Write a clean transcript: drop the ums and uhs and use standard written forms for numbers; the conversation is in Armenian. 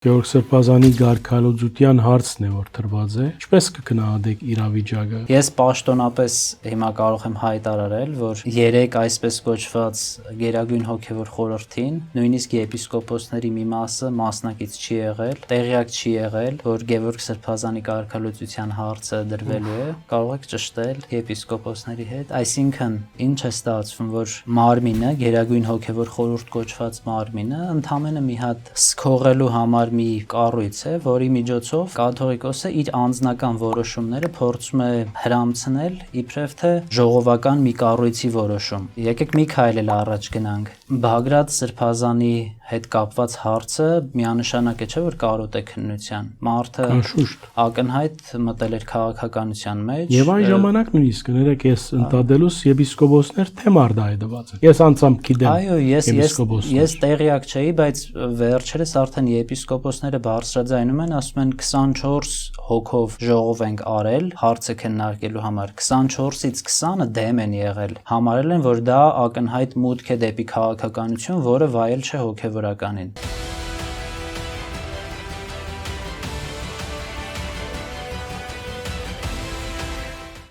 Գեորգ Սրբազանի ղարքալոծության հարցն է, որ թրված է։ Ինչպես կգնահատեք իրավիճակը։ Ես պաշտոնապես հիմա կարող եմ հայտարարել, որ 3 այսպես կոչված գերագույն հոգևոր խորհրդին, նույնիսկ եպիսկոպոսների մի մասը մասնակից չի եղել, տեղյակ չի եղել, որ Գեորգ Սրբազանի ղարքալոծության հարցը դրվելու է, կարող եք ճշտել եպիսկոպոսների հետ, այսինքն ինչ է ստացվում, որ մարմինը, գերագույն հոգևոր խորհուրդ կոչված մարմինը ընդամենը մի հատ սքողելու համար մի կառույց է, որի միջոցով կաթողիկոսը իր անձնական որոշումները փորձում է հրամցնել իբրև թե ժողովական մի կառույցի որոշում։ Եկեք մի քայլ էլ առաջ գնանք։ Բագրատ Սրբազանի հետ կապված հարցը միանշանակ է, չէ՞ որ կարոտ է քննության։ Մարդը ակնհայտ մտել էր քաղաքականության մեջ։ Եվ այն ժամանակ նույնիսկ ներեք ես ընդդադելուս եպիսկոպոսներ թե մարդահայտված են։ Ես անձամբ գիտեմ։ Այո, ես տեղյակ չէի, բայց վերջերս արդեն եպիսկոպոսները բարձրաձայնում են, ասում են 24 հոգով ժողով ենք արել հարցը քննարկելու համար, 24-ից 20-ը դեմ են եղել, համարել են, որ դա ակնհայտ մուտք է դեպի քաղաքականություն, որը վայել չէ հոգևորականին։